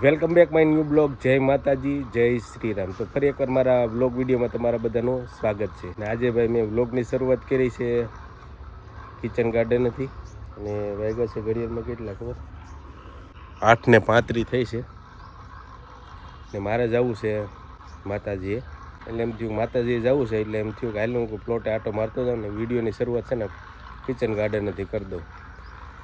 Welcome back my new blog. જય માતાજી, જય શ્રી રામ. તો ફરી એકવાર મારા બ્લોગ વિડીયોમાં તમારા બધાનું સ્વાગત છે. ને આજે ભાઈ મેં બ્લોગની શરૂઆત કરી છે કિચન ગાર્ડનથી. અને વાગ્યા છે ઘડિયાળમાં કેટલા ખબર, 8:35 થઈ છે. ને મારે જવું છે માતાજીએ. એટલે એમ થયું માતાજીએ જવું છે, એટલે એમ થયું કે હાલ હું પ્લોટે આટો મારતો જાઉં ને વિડીયોની શરૂઆત છે ને કિચન ગાર્ડનથી કરી દઉં.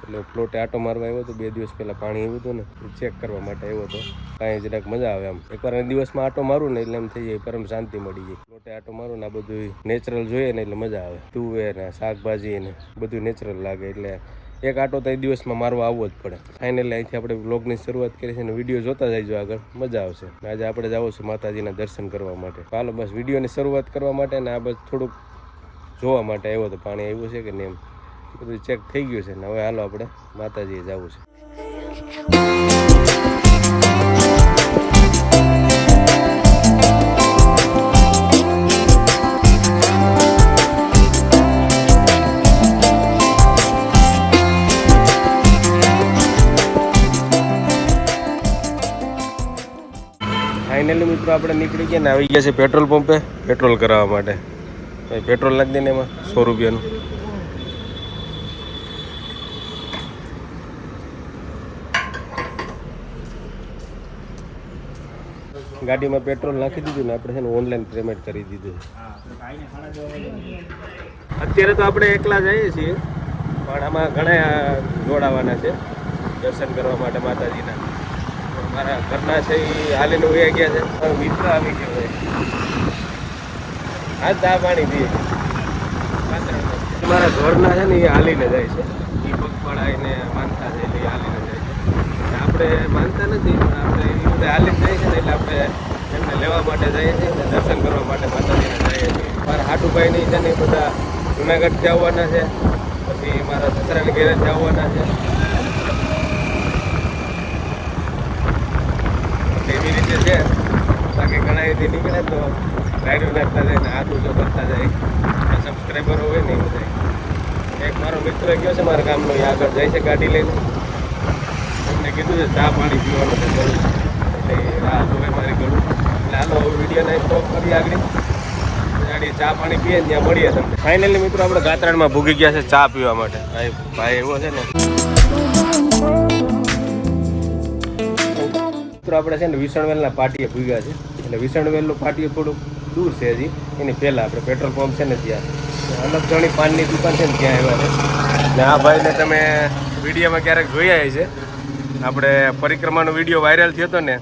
એટલે પ્લોટે આટો મારવા આવ્યો હતો. 2 દિવસ પહેલાં પાણી આવ્યું હતું ને, ચેક કરવા માટે આવ્યો હતો. કાંઈ જરાક મજા આવે આમ. એકવાર દિવસમાં આટો મારું ને એટલે એમ થઈ જાય પરમ શાંતિ મળી જાય. પ્લોટે આટો મારું ને આ બધું નેચરલ જોઈએ ને એટલે મજા આવે. તુવેર ને શાકભાજી ને બધું નેચરલ લાગે. એટલે એક આટો તો દિવસમાં મારવા આવવો જ પડે. ફાઇનલી અહીંથી આપણે બ્લોગની શરૂઆત કરી છે ને વિડીયો જોતા જઈજો, આગળ મજા આવશે. આજે આપણે જવું છે માતાજીના દર્શન કરવા માટે. હાલો બસ વિડીયોની શરૂઆત કરવા માટે ને આ બસ થોડુંક જોવા માટે આવ્યો હતો પાણી આવ્યું છે કે નહીં એમ બધું ચેક થઈ ગયું છે. ને હવે હાલો આપણે માતાજીએ જવું છે. ફાઇનલી મિત્રો આપણે નીકળી ગયા ને આવી ગયા છે પેટ્રોલ પંપે પેટ્રોલ કરાવવા માટે. પેટ્રોલ નાખી દે ને એમાં 100 રૂપિયાનું. ગાડીમાં પેટ્રોલ નાખી દીધું ને આપણે છે ને ઓનલાઈન પેમેન્ટ કરી દીધું. અત્યારે તો આપણે એકલા જઈએ છીએ, પણ આમાં ઘણા જોડાવાના છે દર્શન કરવા માટે માતાજીના. મારા ઘરના છે એ હાલીને ઉયા ગયા છે. મિત્ર આવી ગયો છે, હા ચા પાણી પીએ. મારા ઘરના છે ને એ હાલીને જાય છે. એ પગપાળા એને માનતા છે એટલે એ હાલીને જાય છે. આપણે માનતા નથી, પણ આપણે એ બધા હાલીને જાય છે ને એટલે આપણે એમને લેવા માટે જઈએ છીએ ને દર્શન કરવા માટે માતાજીને જઈએ છીએ. મારા હાટુભાઈની છે ને એ બધા જુનાગઢથી આવવાના છે, પછી મારા સસરાની ઘેરેથી આવવાના છે. એવી રીતે છે. બાકી ઘણા એથી નીકળે તો રાઈડો નાખતા જાય ને હાથ ઊંચો કરતા જાય. સબસ્ક્રાઈબરો હોય ને એ બધા. એક મારો મિત્ર ગયો છે મારા ગામનો, એ આગળ જાય છે ગાડી લઈને. એમને કીધું છે ચા પાણી પીવાનું છે ગળું, એટલે રાહ જોવે મારી ગળું. એટલે હાલો વિડીયોને સ્ટોપ કરી આગળ ગાડી ચા પાણી પીએ ને ત્યાં મળીએ તમને. ફાઇનલી મિત્રો આપણે ગાત્રાણમાં ભૂગી ગયા છે ચા પીવા માટે. ભાઈ એવો છે ને મિત્રો આપણે છે ને વિસણવેલના પાટીએ ભૂગ્યા છે. એટલે વિસણવેલનું પાટીએ થોડુંક દૂર છે હજી. એની પહેલાં આપણે પેટ્રોલ પંપ છે ને ત્યાં અલગ ઘણી પાનની દુકાન છે ને ત્યાં આવ્યા છે. ને આ ભાઈને તમે વિડીયોમાં ક્યારેક જોયા છે. આપણે પરિક્રમાનો વિડીયો વાયરલ થયો હતો ને,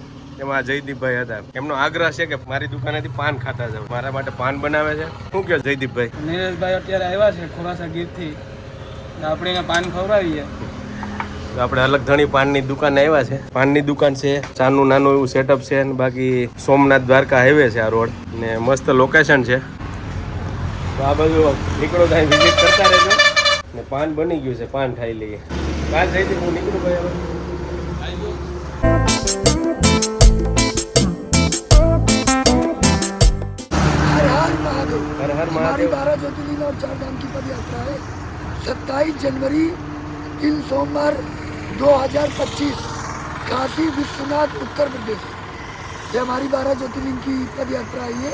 એમાં જયદીપભાઈ હતા. એમનો આગ્રહ છે કે મારી દુકાનેથી પાન ખાતા જાવ. મારા માટે પાન બનાવે છે. શું કહો જયદીપભાઈ? નીરજભાઈ અત્યારે આવ્યા છે ખોરાસા ગીરથી, આપણે એને પાન ખવડાવીએ. આપણે અલગ ઘણી પાનની દુકાન આવ્યા છે. પાનની દુકાન છે, ચાનું નાનું એવું સેટઅપ છે. અને બાકી સોમનાથ દ્વારકા હાઈવે છે આ રોડ, ને મસ્ત લોકેશન છે. તો આ બધું નીકળો તો અહીં વિઝિટ કરતા રહેજો. ને પાન બની ગયું છે, પાન ખાઈ લઈએ. કાલ જઈથી હું નીકળું ભાઈ હવે. हर हर हमारी 12 ज्योतिर्लिंग और 4 धाम की पद यात्रा है 27 जनवरी दिन सोमवार 2025 काशी विश्वनाथ उत्तर प्रदेश से हमारी 12 ज्योतिर्लिंग की पद यात्रा है ये।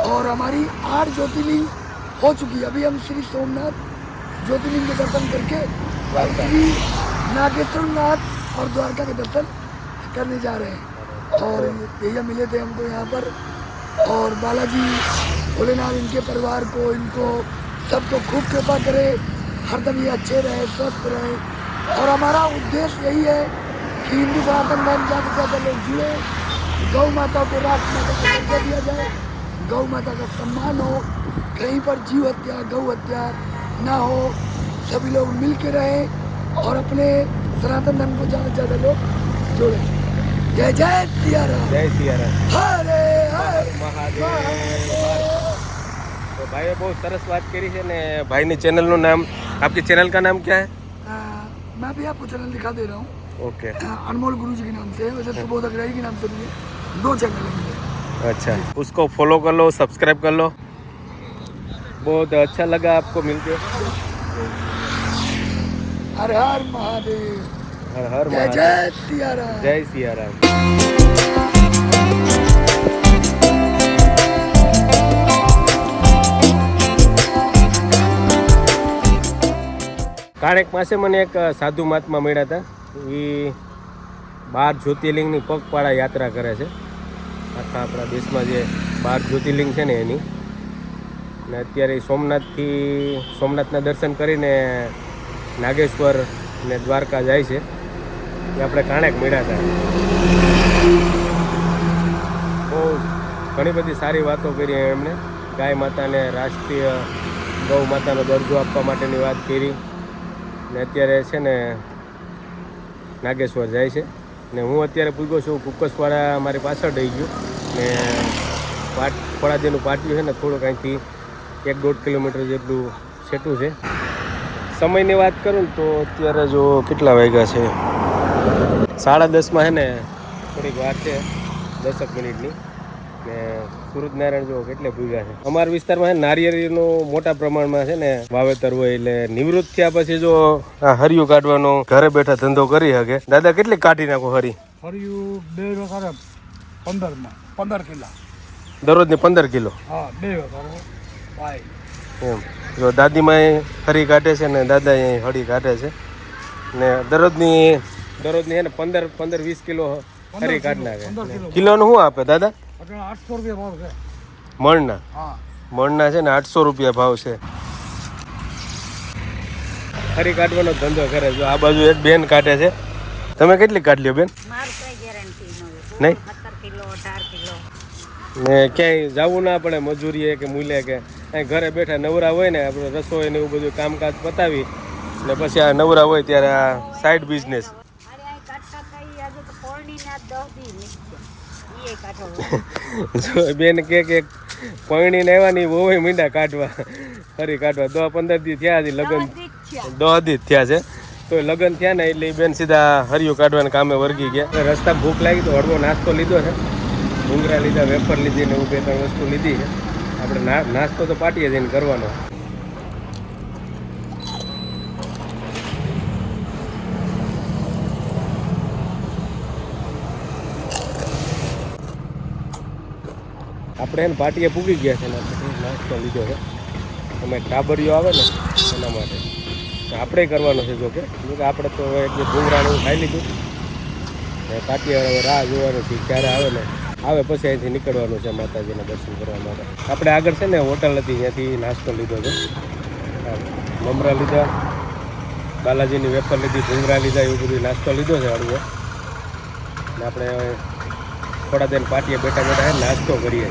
और हमारी 8 ज्योतिर्लिंग हो चुकी है। अभी हम श्री सोमनाथ ज्योतिर्लिंग के दर्शन करके श्री नागेश्वर नाथ और द्वारका के दर्शन करने जा रहे हैं। और भैया मिले थे हमको यहाँ पर, और बालाजी भोलेनाथ इनके परिवार को, इनको सबको खूब कृपा करे, हरदम ये अच्छे रहे, स्वस्थ रहे। और हमारा उद्देश्य यही है कि हिंदू सनातन धर्म ज़्यादा से ज़्यादा लोग जुड़े, गौ माता को राष्ट्र माता का दर्जा दिया जाए, गौ माता का सम्मान हो, कहीं पर जीव हत्या गौ हत्या ना हो, सभी लोग मिल के रहें और अपने सनातन धर्म को ज़्यादा से ज़्यादा लोग जोड़ें। जय जय सिया राम, जय सिया राम, हरे हरे महादेव। तो भाई बहुत सरस बात करी है ने। भाई ने चैनल નું નામ, आपके चैनल का नाम क्या है? मैं भी आपको चैनल दिखा दे रहा हूँ। ओके, अनमोल गुरु जी के नाम से है, वैसे सुबोध अग्रही के नाम से भी है। 2 चैनल है मेरे। अच्छा, उसको फॉलो कर लो, सब्सक्राइब कर लो। बहुत अच्छा लगा आपको मिलके। हर हर महादेव। હર હર जय મહાદેવ. जय सियाराम। જય સિયારામ. કાણેક પાસે મને એક સાધુ મહાત્મા મળ્યા હતા. એ 12 જ્યોતિર્લિંગની પગપાળા યાત્રા કરે છે. આખા આપણા દેશમાં જે 12 જ્યોતિર્લિંગ છે ને એની. ને અત્યારે સોમનાથના દર્શન કરીને નાગેશ્વર ને દ્વારકા જાય છે. એ આપણે કાણેક મળ્યા હતા. બહુ ઘણી બધી સારી વાતો કરી એમણે. ગાય માતાને રાષ્ટ્રીય ગૌ માતાનો દરજ્જો આપવા માટેની વાત કરી. ને અત્યારે છે ને નાગેશ્વર જાય છે. ને હું અત્યારે પૂગ્યો છું કુકસવાડા, મારી પાછળ રહી ગયું. ને ખોડાદેનું પાટિયું છે ને થોડુંક અહીંથી 1-1.5 કિલોમીટર જેટલું છેટું છે. સમયની વાત કરું ને તો અત્યારે જો કેટલા વાગ્યા છે, 10:30 છે ને થોડીક વાર છે, 10 મિનિટની. ને સૂરજનારાયણ જો કેટલે ભૂગ્યા છે. અમારા વિસ્તારમાં છે નારિયેળીનું મોટા પ્રમાણમાં છે ને વાવેતર હોય. એટલે નિવૃત્ત થયા પછી જો આ હરિયું કાઢવાનો ઘરે બેઠા ધંધો કરી શકે. દાદા કેટલી કાઢી નાખો હરી? હરિયું 2 વખત 15 કિલો. દરરોજની 15 કિલો? હા, 2 વખત ભાઈ. એમ જો દાદીમાં હરી કાઢે છે ને દાદા અહીં હળી કાઢે છે. ને દરરોજની છે ને 15-20 કિલો હરી કાઢી નાખે. કિલોનું શું આપે દાદા? 800 રૂપિયા ભાવ છે મણના. હા, મણના છે ને 800 રૂપિયા ભાવ છે. હરી કાઢવાનો ધંધો કરે. જો આ બાજુ એક બેન કાઢે છે. તમે કેટલી કાઢ લ્યો બેન? મારું કઈ ગેરંટી નહીં? 17 કિલો 18 કિલો. ને ક્યાંય જવું ના પડે મજૂરીએ કે મૂલ્ય કે અહીં ઘરે બેઠા નવરા હોય ને આપણે રસોઈ ને એવું બધું કામકાજ પતાવી ને પછી આ નવરા હોય ત્યારે આ સાઈડ બિઝનેસ. અરે આ કાઢતા કઈ આજે તો કોળની ના 10 દી નીકળે ઈ કાઢો. જો બેન કે પૈણીને આવ્યા ની બહુ મીંડા કાઢવા, હરી કાઢવા. 10-15 દી થયા છે લગ્ન, 10 દી થયા છે. તો લગ્ન થયા ને એટલે બેન સીધા હરિયું કાઢવાના કામે વર્ગી ગયા. રસ્તા ભૂખ લાગી તો હળવો નાસ્તો લીધો છે. ભૂંગરા લીધા, વેફર લીધી ને એવું 2-3 વસ્તુ લીધી છે. આપણે નાસ્તો તો પાટીએ જઈને કરવાનો. આપણે એને પાટીએ પૂગી ગયા છે ને નાસ્તો લીધો છે. અમે ટાબરિયો આવે ને એના માટે આપણે કરવાનો છે. જોકે આપણે તો એક ભૂંગરાને એવું ખાઈ લીધું ને પાટીએ હવે રાહ જોવાનું છે ક્યારે આવે ને આવે પછી અહીંથી નીકળવાનું છે માતાજીના દર્શન કરવા માટે. આપણે આગળ છે ને હોટલ હતી ત્યાંથી નાસ્તો લીધો છે. મમરા લીધા, બાલાજીની વેફર લીધી, ભૂંગરા લીધા, એવું બધું નાસ્તો લીધો છે હળવો. ને આપણે થોડા દિન પાટીએ બેઠા બેઠા નાસ્તો કરીએ.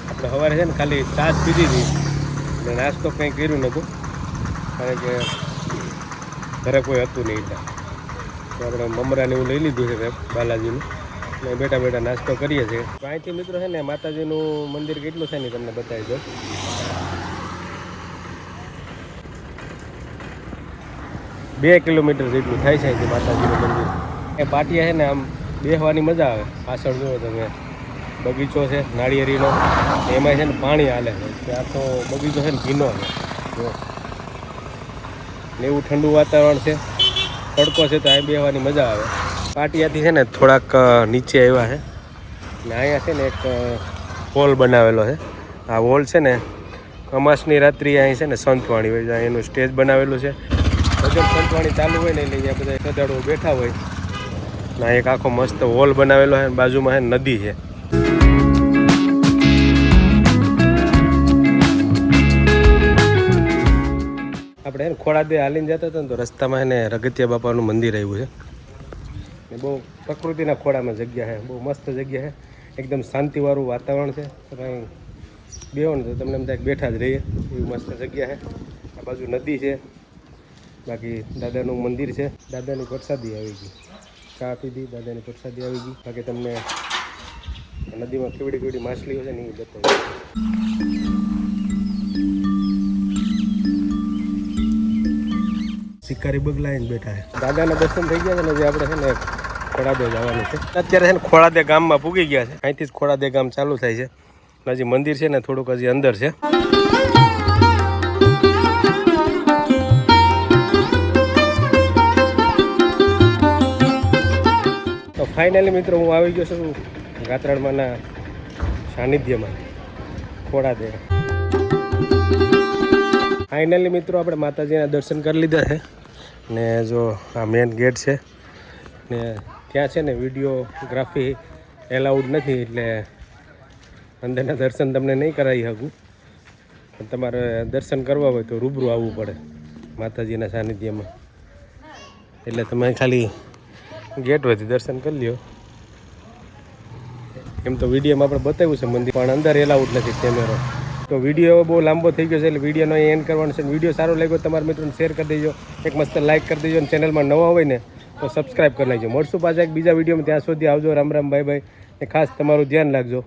આપણે સવારે છે ને ખાલી ચા જ પીધી હતી ને નાસ્તો કંઈ કર્યું નહોતું, કારણ કે ઘરે કોઈ હતું નહીં. એટલે આપણે મમરાને એવું લઈ લીધું છે બાલાજીનું ને બેઠા બેઠા નાસ્તો કરીએ છીએ. અહીંથી મિત્રો છે ને માતાજીનું મંદિર કેટલું છે ને તમને બતાવી દો. બે કિલોમીટર જેટલું થાય છે અહીંથી માતાજીનું મંદિર. એ પાટિયા છે ને આમ બેસવાની મજા આવે. પાછળ જુઓ તમે બગીચો છે નાળિયેરીનો, એમાં છે ને પાણી હાલે છે. ત્યાં તો બગીચો છે ને ભીનો છે ને એવું ઠંડુ વાતાવરણ છે, તડકો છે તો અહીં બેસવાની મજા આવે. પાટિયાથી છે ને થોડાક નીચે આવ્યા છે ને અહીંયા છે ને એક હોલ બનાવેલો છે. આ હોલ છે ને અમાસની રાત્રિ અહીં છે ને સંતવાણી હોય, ત્યાં એનું સ્ટેજ બનાવેલું છે. ભજન સંતવાણી ચાલુ હોય ને એટલે અહીંયા બધા શ્રદ્ધાળુઓ બેઠા હોય. ના એક આખો મસ્ત હોલ બનાવેલો છે, બાજુમાં છે નદી છે. આપણે એને ખોડાદે હાલીને જતા હતા ને તો રસ્તામાં એને રગતિયા બાપાનું મંદિર આવ્યું છે. ને બહુ પ્રકૃતિના ખોડામાં જગ્યા છે, બહુ મસ્ત જગ્યા છે. એકદમ શાંતિવાળું વાતાવરણ છે. તમે બેહો ને તો તમને એમ થાય બેઠા જ રહીએ એવી મસ્ત જગ્યા છે. આ બાજુ નદી છે, બાકી દાદાનું મંદિર છે. દાદાની પ્રસાદી આવી ગઈ, ચા પીધી, દાદાની પ્રસાદી આવી ગઈ. બાકી તમને નદીમાં કેવડી કેવડી માછલીઓ છે ને એ બતાવી. શિકારી બગલા આવીને બેઠા છે. દાદાના દર્શન થઈ ગયા છે ને જે આપણે છે ને ખોડાદે જવાનું છે. અત્યારે છે ને ખોડાદે ગામમાં પૂગી ગયા છે. અહીંથી જ ખોડાદે ગામ ચાલુ થાય છે. હજી મંદિર છે ને થોડુંક હજી અંદર છે. તો ફાઇનલી મિત્રો હું આવી ગયો છું ગાત્રાળમાંના સાનિધ્યમાં ખોડાદે. ફાઇનલી મિત્રો આપણે માતાજીના દર્શન કરી લીધા છે ને જો આ મેન ગેટ છે ને ત્યાં છે ને વિડીયોગ્રાફી એલાઉડ નથી એટલે અંદરના દર્શન તમને નહીં કરાવી શકું. પણ તમારે દર્શન કરવા હોય તો રૂબરૂ આવવું પડે માતાજીના સાનિધ્યમાં. એટલે તમે ખાલી ગેટ હોયથી દર્શન કરી લ્યો. એમ તો વિડીયોમાં આપણે બતાવ્યું છે મંદિર, પણ અંદર એલાઉડ નથી કેમેરો. તો વિડીયો બહુ લાંબો થઈ ગયો છે એટલે વિડીયોનો એન્ડ કરવાનો છે. વિડીયો સારો લાગ્યો તમારા મિત્રોને શેર કરી દેજો, એક મસ્ત લાઇક કરી દેજો અને ચેનલમાં નવા હોય ને તો સબસ્ક્રાઈબ કરી નાખજો. મળશું પાછા એક બીજા વિડીયોમાં. ત્યાં સુધી આવજો. Ram Ram, bye bye. ને ખાસ તમારું ધ્યાન રાખજો.